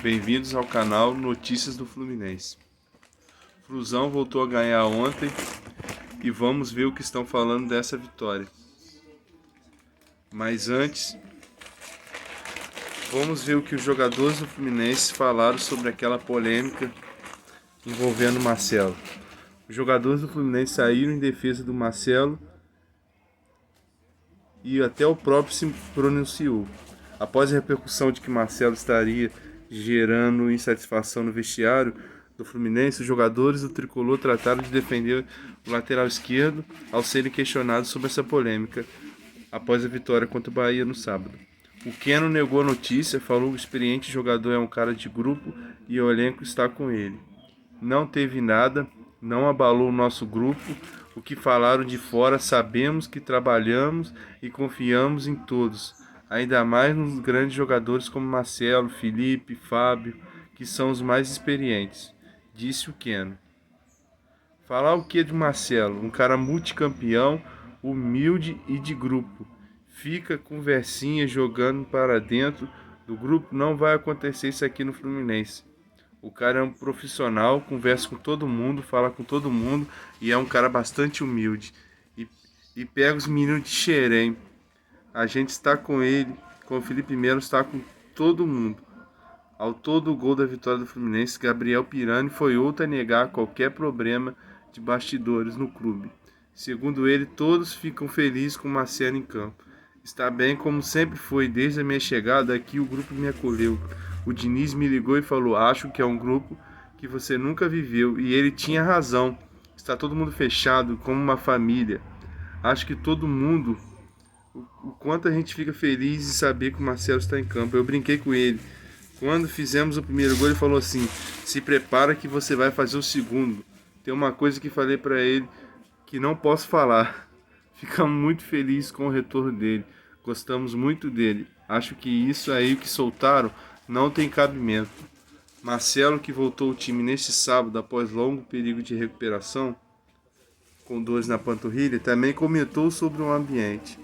Bem-vindos ao canal Notícias do Fluminense. Flusão voltou a ganhar ontem e vamos ver o que estão falando dessa vitória. Mas antes, vamos ver o que os jogadores do Fluminense falaram sobre aquela polêmica envolvendo o Marcelo. Os jogadores do Fluminense saíram em defesa do Marcelo e até o próprio se pronunciou. Após a repercussão de que Marcelo estaria gerando insatisfação no vestiário do Fluminense, os jogadores do Tricolor trataram de defender o lateral esquerdo ao serem questionados sobre essa polêmica após a vitória contra o Bahia no sábado. O Keno negou a notícia, falou que o experiente jogador é um cara de grupo e o elenco está com ele. Não teve nada, não abalou o nosso grupo. O que falaram de fora, sabemos que trabalhamos e confiamos em todos. Ainda mais nos grandes jogadores como Marcelo, Felipe, Fábio, que são os mais experientes, disse o Keno. Falar o que de Marcelo? Um cara multicampeão, humilde e de grupo. Fica conversinha jogando para dentro do grupo, não vai acontecer isso aqui no Fluminense. O cara é um profissional, conversa com todo mundo, fala com todo mundo e é um cara bastante humilde. E pega os meninos de Xerém. A gente está com ele, com o Felipe Melo, está com todo mundo. Autor do gol da vitória do Fluminense, Gabriel Pirani foi outro a negar qualquer problema de bastidores no clube. Segundo ele, todos ficam felizes com o Marcelo em campo. Está bem como sempre foi, desde a minha chegada aqui o grupo me acolheu. O Diniz me ligou e falou, acho que é um grupo que você nunca viveu. E ele tinha razão, está todo mundo fechado, como uma família. Acho que todo mundo... O quanto a gente fica feliz de saber que o Marcelo está em campo. Eu brinquei com ele. Quando fizemos o primeiro gol, ele falou assim, se prepara que você vai fazer o segundo. Tem uma coisa que falei para ele que não posso falar. Ficamos muito felizes com o retorno dele. Gostamos muito dele. Acho que isso aí que soltaram não tem cabimento. Marcelo, que voltou ao time neste sábado após longo período de recuperação, com dores na panturrilha, também comentou sobre o ambiente.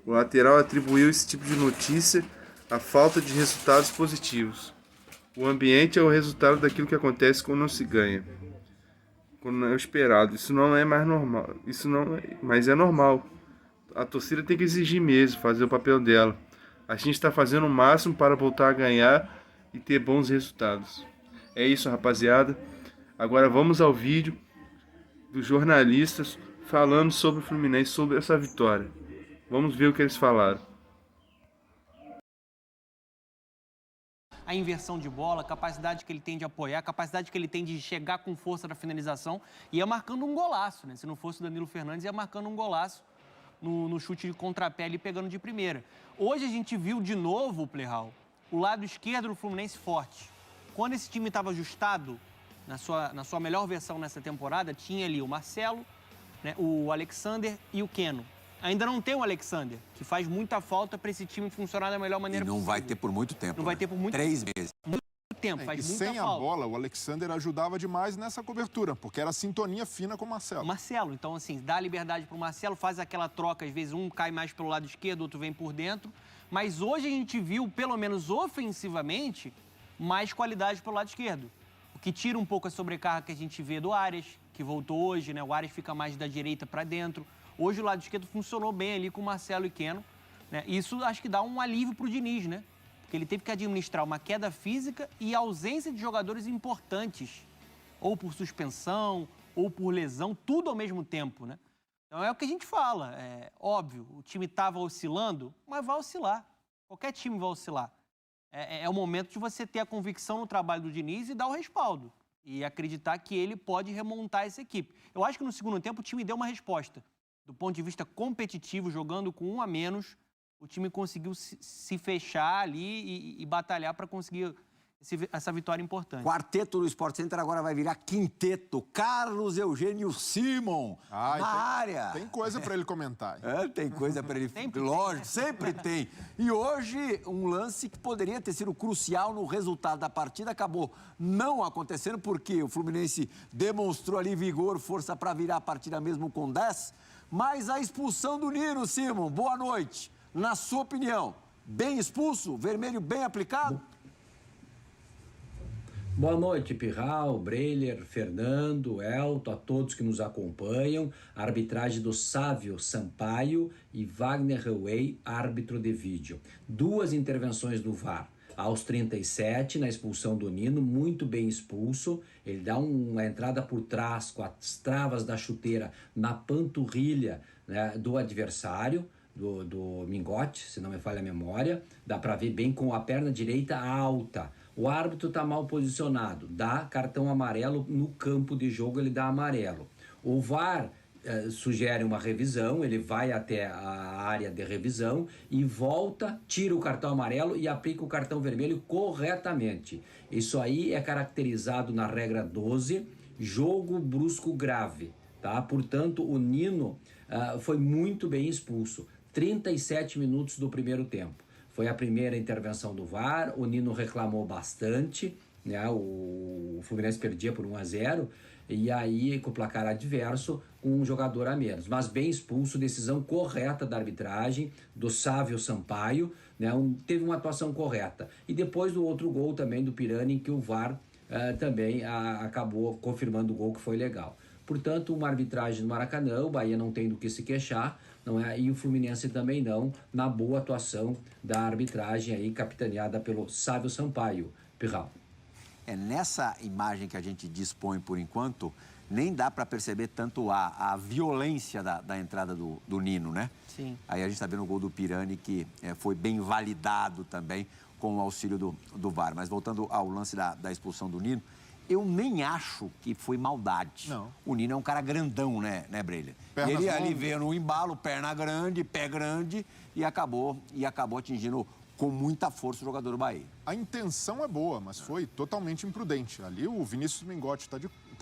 O lateral atribuiu esse tipo de notícia à falta de resultados positivos. O ambiente é o resultado daquilo que acontece quando não se ganha, quando não é o esperado. Isso não é mais normal. Mas é normal. A torcida tem que exigir mesmo, fazer o papel dela. A gente está fazendo o máximo para voltar a ganhar e ter bons resultados. É isso, rapaziada. Agora vamos ao vídeo dos jornalistas falando sobre o Fluminense, sobre essa vitória. Vamos ver o que eles falaram. A inversão de bola, a capacidade que ele tem de apoiar, a capacidade que ele tem de chegar com força na finalização, e ia marcando um golaço, né? Se não fosse o Danilo Fernandes, ia marcando um golaço no chute de contrapé ali, pegando de primeira. Hoje a gente viu de novo, Plihal, o lado esquerdo do Fluminense forte. Quando esse time estava ajustado, na sua melhor versão nessa temporada, tinha ali o Marcelo, né, o Alexander e o Keno. Ainda não tem o Alexander, que faz muita falta para esse time funcionar da melhor maneira possível. E não vai ter por muito tempo. Não vai ter por muito 3 meses. Muito tempo, faz muita sem falta. A bola, o Alexander ajudava demais nessa cobertura, porque era sintonia fina com o Marcelo. Marcelo, então assim, dá liberdade para o Marcelo, faz aquela troca, às vezes um cai mais pelo lado esquerdo, outro vem por dentro. Mas hoje a gente viu, pelo menos ofensivamente, mais qualidade pelo lado esquerdo. O que tira um pouco a sobrecarga que a gente vê do Arias, que voltou hoje, né? O Arias fica mais da direita para dentro. Hoje o lado esquerdo funcionou bem ali com o Marcelo e Keno, né? Isso acho que dá um alívio para o Diniz, né? Porque ele teve que administrar uma queda física e a ausência de jogadores importantes, ou por suspensão, ou por lesão, tudo ao mesmo tempo, né? Então é o que a gente fala, é óbvio, o time estava oscilando, mas vai oscilar. Qualquer time vai oscilar. É o momento de você ter a convicção no trabalho do Diniz e dar o respaldo. E acreditar que ele pode remontar essa equipe. Eu acho que no segundo tempo o time deu uma resposta. Do ponto de vista competitivo, jogando com um a menos, o time conseguiu se fechar ali e batalhar para conseguir essa vitória importante. Quarteto do Sport Center agora vai virar quinteto. Carlos Eugênio Simon na área. Tem coisa para ele comentar. Tem coisa para ele. Lógico, sempre tem. E hoje, um lance que poderia ter sido crucial no resultado da partida acabou não acontecendo, porque o Fluminense demonstrou ali vigor, força para virar a partida mesmo com 10. Mas a expulsão do Nino, Simon, boa noite. Na sua opinião, bem expulso? Vermelho bem aplicado? Boa noite, Pirral, Breiler, Fernando, Elton, a todos que nos acompanham. A arbitragem do Sávio Sampaio e Wagner Reuey, árbitro de vídeo. 2 intervenções do VAR. Aos 37, na expulsão do Nino, muito bem expulso. Ele dá uma entrada por trás com as travas da chuteira na panturrilha, né, do adversário, do Mingote, se não me falha a memória. Dá para ver bem com a perna direita alta. O árbitro está mal posicionado, dá cartão amarelo no campo de jogo, ele dá amarelo. O VAR sugere uma revisão, ele vai até a área de revisão e volta, tira o cartão amarelo e aplica o cartão vermelho corretamente. Isso aí é caracterizado na regra 12, jogo brusco grave, tá? Portanto, o Nino foi muito bem expulso, 37 minutos do primeiro tempo. Foi a primeira intervenção do VAR, o Nino reclamou bastante, né? O Fluminense perdia por 1-0, e aí com o placar adverso, com um jogador a menos. Mas bem expulso, decisão correta da arbitragem, do Sávio Sampaio, né? Teve uma atuação correta. E depois do outro gol também do Pirani, em que o VAR também acabou confirmando o gol, que foi legal. Portanto, uma arbitragem no Maracanã, o Bahia não tem do que se queixar, não é? E o Fluminense também não, na boa atuação da arbitragem aí, capitaneada pelo Sávio Sampaio. Pirral. Nessa imagem que a gente dispõe por enquanto, nem dá para perceber tanto a violência da entrada do Nino, né? Sim. Aí a gente está vendo o gol do Pirani, que foi bem validado também com o auxílio do VAR. Mas voltando ao lance da expulsão do Nino, eu nem acho que foi maldade. Não. O Nino é um cara grandão, né Breiler? Pernas Ele ali longas. veio no embalo, perna grande, pé grande, e acabou atingindo com muita força o jogador do Bahia. A intenção é boa, mas foi totalmente imprudente. Ali o Vinícius Mingotti tá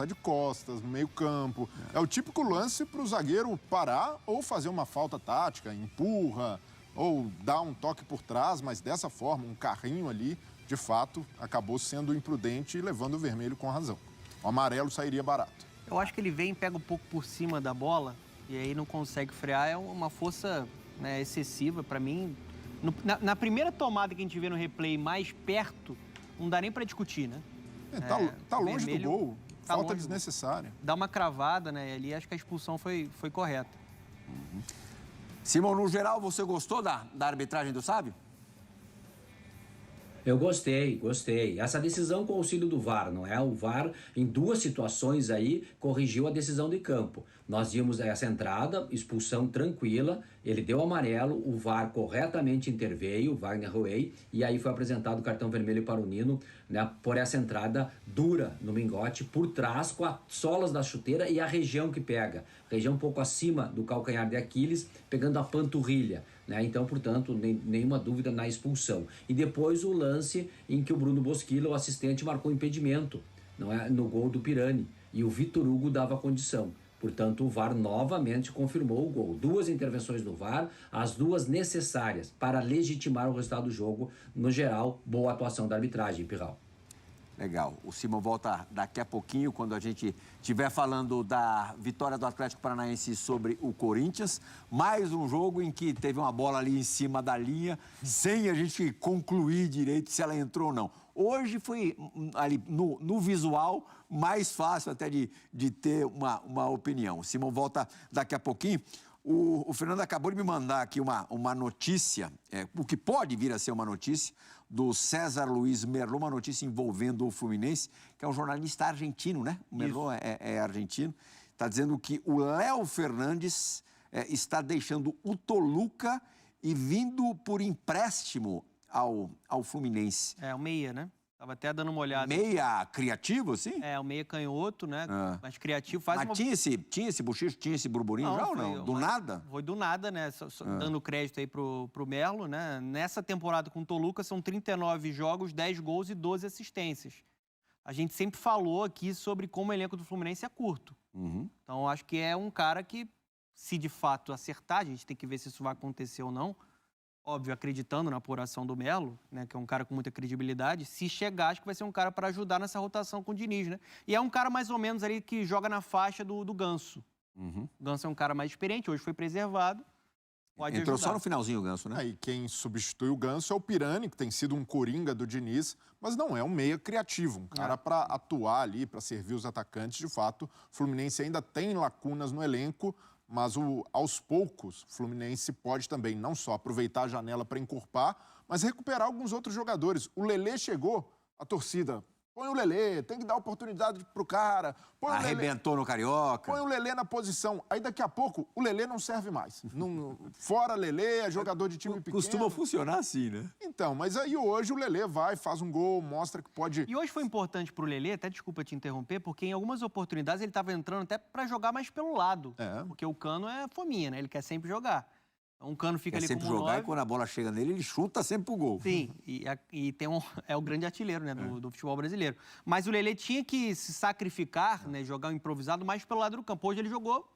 de costas, no meio campo. É o típico lance para o zagueiro parar ou fazer uma falta tática, empurra, ou dar um toque por trás, mas dessa forma, um carrinho ali, de fato, acabou sendo imprudente e levando o vermelho com razão. O amarelo sairia barato. Eu acho que ele vem, pega um pouco por cima da bola e aí não consegue frear. É uma força, né, excessiva para mim. Na primeira tomada que a gente vê no replay mais perto, não dá nem para discutir, né? Tá longe do gol, tá falta longe desnecessária. Dá uma cravada, né? E ali acho que a expulsão foi correta. Simão, no geral, você gostou da arbitragem do Sábio? Eu gostei. Essa decisão com o auxílio do VAR, não é? O VAR, em 2 situações aí, corrigiu a decisão de campo. Nós vimos essa entrada, expulsão tranquila, ele deu amarelo, o VAR corretamente interveio, o Wagner Reuey, e aí foi apresentado o cartão vermelho para o Nino, né, por essa entrada dura no Mingote, por trás, com as solas da chuteira e a região que pega. Região um pouco acima do calcanhar de Aquiles, pegando a panturrilha. Né? Então, portanto, nenhuma dúvida na expulsão. E depois o lance em que o Bruno Bosquila, o assistente, marcou impedimento, não é? No gol do Pirani. E o Vitor Hugo dava condição. Portanto, o VAR novamente confirmou o gol. 2 intervenções do VAR, as 2 necessárias para legitimar o resultado do jogo. No geral, boa atuação da arbitragem, Pirral. Legal. O Simão volta daqui a pouquinho, quando a gente estiver falando da vitória do Atlético Paranaense sobre o Corinthians. Mais um jogo em que teve uma bola ali em cima da linha, sem a gente concluir direito se ela entrou ou não. Hoje foi, ali no visual, mais fácil até de ter uma opinião. O Simão volta daqui a pouquinho. O Fernando acabou de me mandar aqui uma notícia, o que pode vir a ser uma notícia, do César Luiz Merlot, uma notícia envolvendo o Fluminense, que é um jornalista argentino, né? O Merlot é argentino. Está dizendo que o Léo Fernandes está deixando o Toluca e vindo por empréstimo ao Fluminense. É, o meia, né? Tava até dando uma olhada. Meia criativo, assim? É, o meia canhoto, né? Mas criativo. Mas tinha esse bochicho, tinha esse burburinho já ou não? Do nada? Foi do nada, né? Dando crédito aí pro Merlo, né? Nessa temporada com o Toluca são 39 jogos, 10 gols e 12 assistências. A gente sempre falou aqui sobre como o elenco do Fluminense é curto. Então, acho que é um cara que, se de fato acertar, a gente tem que ver se isso vai acontecer ou não. Óbvio, acreditando na apuração do Melo, né, que é um cara com muita credibilidade, se chegar, acho que vai ser um cara para ajudar nessa rotação com o Diniz, né? E é um cara mais ou menos ali que joga na faixa do Ganso. O Ganso é um cara mais experiente, hoje foi preservado. Pode Entrou ajudar. só no finalzinho o Ganso, né? Aí quem substitui o Ganso é o Pirani, que tem sido um coringa do Diniz, mas não é um meia criativo, um cara para atuar ali, para servir os atacantes. De fato, o Fluminense ainda tem lacunas no elenco, mas aos poucos o Fluminense pode também não só aproveitar a janela para encorpar, mas recuperar alguns outros jogadores. O Lelê chegou, a torcida... Põe o Lelê, tem que dar oportunidade pro cara. Arrebentou no Carioca. Põe o Lelê na posição. Aí daqui a pouco o Lelê não serve mais. Fora Lelê, é jogador de time pequeno. Costuma funcionar assim, né? Então, mas aí hoje o Lelê vai, faz um gol, mostra que pode... E hoje foi importante pro Lelê, até desculpa te interromper, porque em algumas oportunidades ele estava entrando até para jogar mais pelo lado. É. Porque o Cano é fominha, né? Ele quer sempre jogar. Então o Cano fica Quer ali sempre como jogar 9. e quando a bola chega nele, ele chuta sempre pro gol. Sim, e é o grande artilheiro, né, do futebol brasileiro. Mas o Lelê tinha que se sacrificar, né, jogar um improvisado mais pelo lado do campo. Hoje ele jogou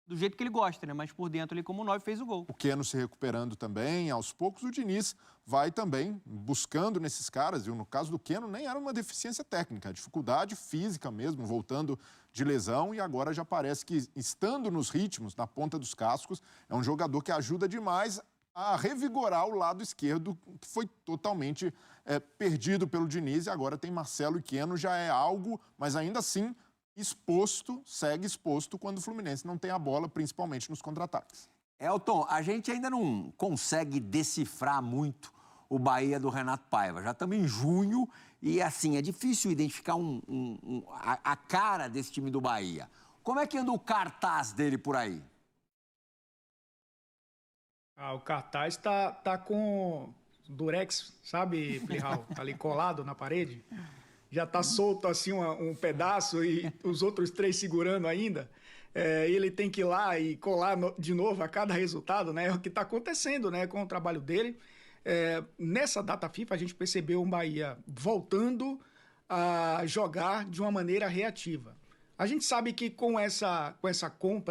do jeito que ele gosta, né, mas por dentro ele como 9 fez o gol. O Keno se recuperando também, aos poucos o Diniz vai também buscando nesses caras, e no caso do Keno nem era uma deficiência técnica, a dificuldade física mesmo, voltando de lesão, e agora já parece que, estando nos ritmos, na ponta dos cascos, é um jogador que ajuda demais a revigorar o lado esquerdo, que foi totalmente perdido pelo Diniz, e agora tem Marcelo e Keno, já é algo, mas ainda assim segue exposto quando o Fluminense não tem a bola, principalmente nos contra-ataques. Elton, a gente ainda não consegue decifrar muito o Bahia do Renato Paiva. Já estamos em junho e, assim, é difícil identificar a cara desse time do Bahia. Como é que anda o cartaz dele por aí? O cartaz tá com durex, sabe, Plihal? Tá ali colado na parede. Já tá solto assim um pedaço e os outros 3 segurando ainda. Ele tem que ir lá e colar de novo a cada resultado, né? É o que está acontecendo, né, com o trabalho dele. Nessa data FIFA, a gente percebeu um Bahia voltando a jogar de uma maneira reativa. A gente sabe que com essa compra